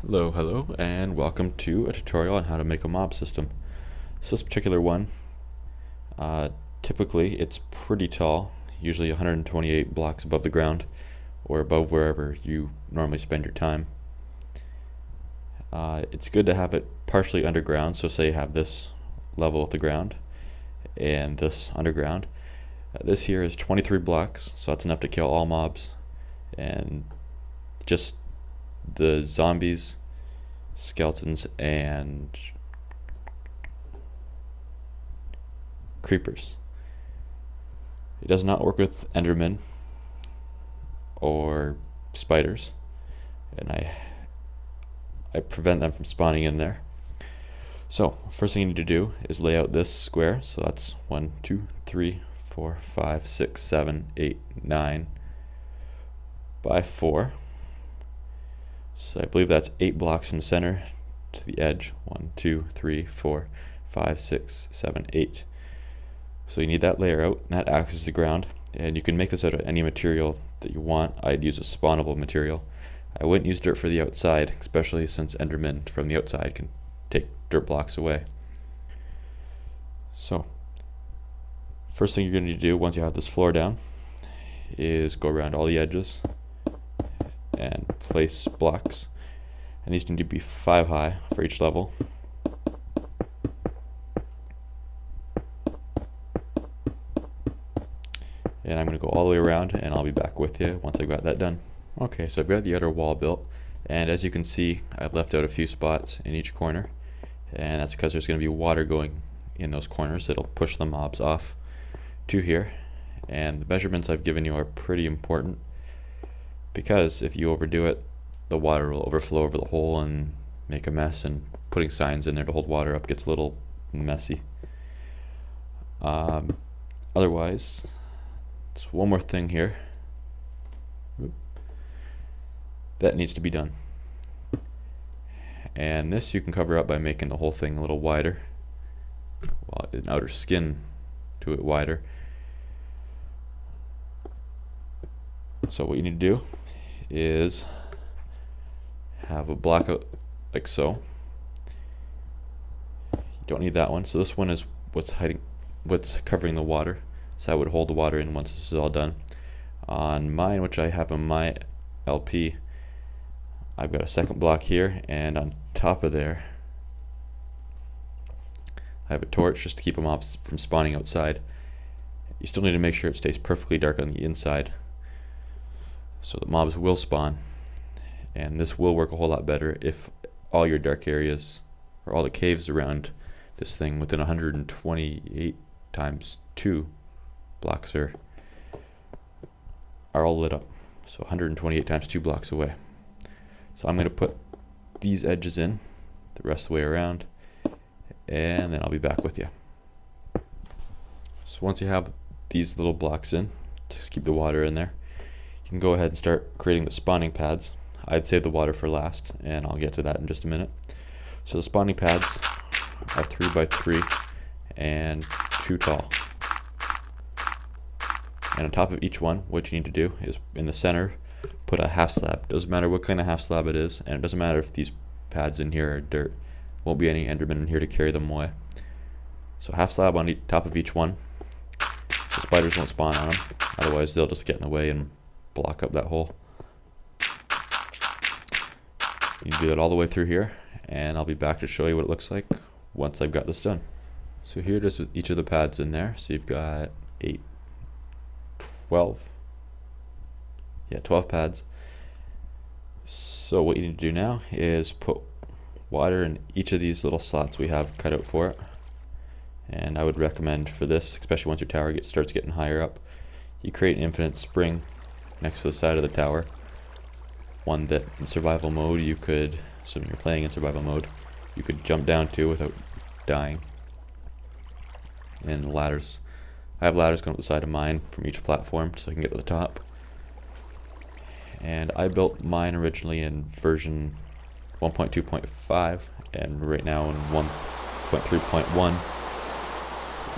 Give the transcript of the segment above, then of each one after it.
Hello, and welcome to a tutorial on how to make a mob system. So this particular one, typically it's pretty tall, usually 128 blocks above the ground, or above wherever you normally spend your time. It's good to have it partially underground, so say you have this level of the ground, and this underground. This here is 23 blocks, so that's enough to kill all mobs, and just the zombies, skeletons, and creepers. It does not work with Enderman or spiders, and I prevent them from spawning in there. So first thing you need to do is lay out this square. So that's 1, 2, 3, 4, 5, 6, 7, 8, 9 by 4. So I believe that's 8 blocks from the center to the edge. 1, 2, 3, 4, 5, 6, 7, 8. So you need that layer out, and that acts as the ground. And you can make this out of any material that you want. I'd use a spawnable material. I wouldn't use dirt for the outside, especially since Enderman from the outside can take dirt blocks away. So first thing you're going to need to do once you have this floor down is go around all the edges and place blocks, and these need to be 5 high for each level. And I'm going to go all the way around, and I'll be back with you once I've got that done. Okay, so I've got the outer wall built, and as you can see, I've left out a few spots in each corner, and that's because there's going to be water going in those corners. It'll push the mobs off to here, and the measurements I've given you are pretty important, because if you overdo it, the water will overflow over the hole and make a mess, and putting signs in there to hold water up gets a little messy. Otherwise, there's one more thing here that needs to be done, and this you can cover up by making the whole thing a little wider, well, an outer skin to it wider. So what you need to do is have a block out like so. You don't need that one, so this one is what's covering the water, so that would hold the water in once this is all done. On mine, which I have on my LP, I've got a second block here, and on top of there I have a torch just to keep them mobs from spawning outside. You still need to make sure it stays perfectly dark on the inside, so the mobs will spawn, and this will work a whole lot better if all your dark areas, or all the caves around this thing within 128 times 2 blocks are all lit up. So 128 times 2 blocks away. So I'm going to put these edges in the rest of the way around, and then I'll be back with you. So once you have these little blocks in to keep the water in there, you can go ahead and start creating the spawning pads. I'd save the water for last, and I'll get to that in just a minute. So the spawning pads are 3 by 3 and 2 tall. And on top of each one, what you need to do is in the center, put a half slab. Doesn't matter what kind of half slab it is, and it doesn't matter if these pads in here are dirt. Won't be any Enderman in here to carry them away. So half slab on top of each one, so spiders won't spawn on them. Otherwise, they'll just get in the way and block up that hole. You can do that all the way through here, and I'll be back to show you what it looks like once I've got this done. So here it is with each of the pads in there. So you've got 8, 12. Yeah, 12 pads. So what you need to do now is put water in each of these little slots we have cut out for it. And I would recommend for this, especially once your tower starts getting higher up, you create an infinite spring next to the side of the tower. One that in survival mode you could, assuming you're playing in survival mode, you could jump down to without dying. And the ladders, I have ladders going up the side of mine from each platform so I can get to the top. And I built mine originally in version 1.2.5, and right now in 1.3.1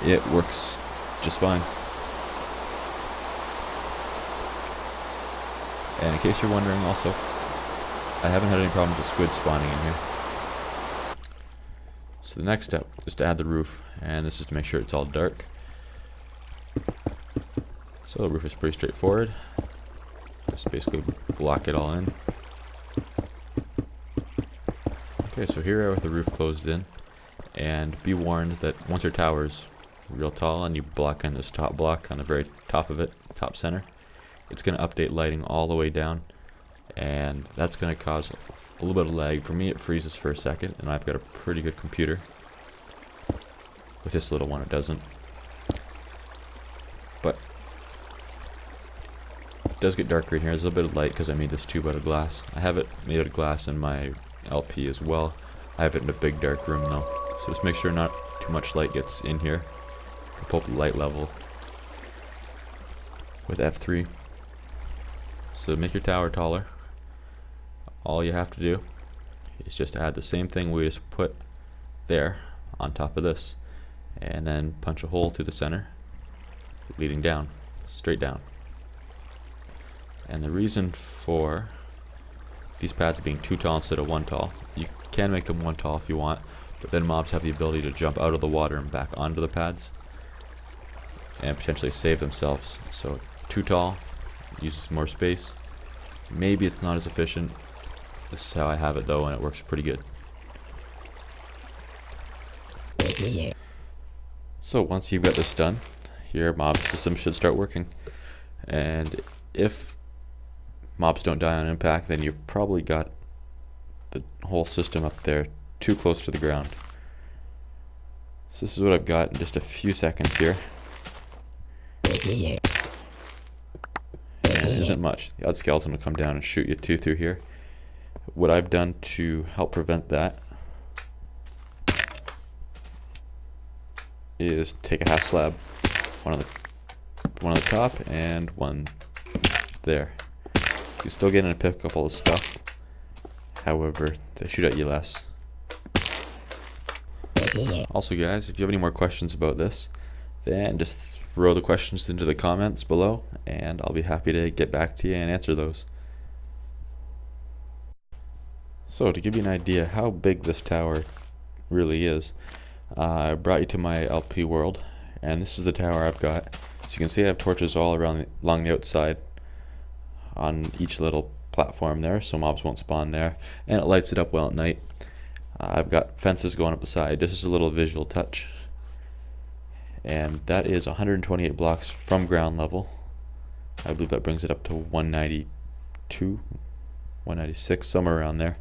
it works just fine. And in case you're wondering also, I haven't had any problems with squid spawning in here. So the next step is to add the roof, and this is to make sure it's all dark. So the roof is pretty straightforward. Just basically block it all in. Okay, so here we are with the roof closed in, and be warned that once your tower's real tall and you block in this top block on the very top of it, top center, it's going to update lighting all the way down, and that's going to cause a little bit of lag. For me, it freezes for a second, and I've got a pretty good computer. With this little one, it doesn't. But it does get darker in here. There's a little bit of light because I made this tube out of glass. I have it made out of glass in my LP as well. I have it in a big dark room though, so just make sure not too much light gets in here. You can pull up the light level with F3. So to make your tower taller, all you have to do is just add the same thing we just put there on top of this, and then punch a hole through the center leading down, straight down. And the reason for these pads being 2 tall instead of 1 tall, you can make them 1 tall if you want, but then mobs have the ability to jump out of the water and back onto the pads and potentially save themselves. So 2 tall uses more space. Maybe it's not as efficient. This is how I have it though, and it works pretty good. So once you've got this done, your mob system should start working. And if mobs don't die on impact, then you've probably got the whole system up there too close to the ground. So this is what I've got in just a few seconds here. And it isn't much. The odd skeleton will come down and shoot you 2 through here. What I've done to help prevent that is take a half slab, one on the top and one there. You can still get in and pick up all the stuff, however they shoot at you less. Also guys, if you have any more questions about this, then just throw the questions into the comments below and I'll be happy to get back to you and answer those. So to give you an idea how big this tower really is, I brought you to my LP world, and this is the tower I've got. So you can see I have torches all around along the outside on each little platform there, so mobs won't spawn there, and it lights it up well at night. I've got fences going up the side. This is a little visual touch, and that is 128 blocks from ground level. I believe that brings it up to 192, 196, somewhere around there.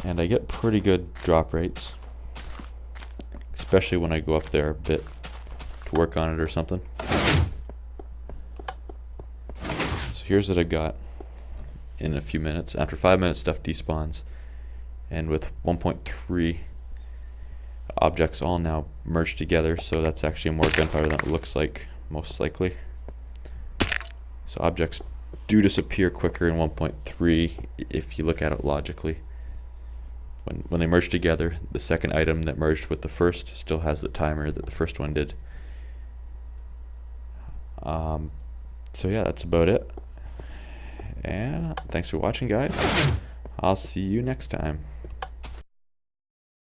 And I get pretty good drop rates, especially when I go up there a bit to work on it or something. So here's what I got in a few minutes. After 5 minutes, stuff despawns, and with 1.3 objects all now merged together, so that's actually more gunpowder than it looks like, most likely. So objects do disappear quicker in 1.3 if you look at it logically. When they merge together, the second item that merged with the first still has the timer that the first one did. So yeah, that's about it. And thanks for watching, guys. I'll see you next time.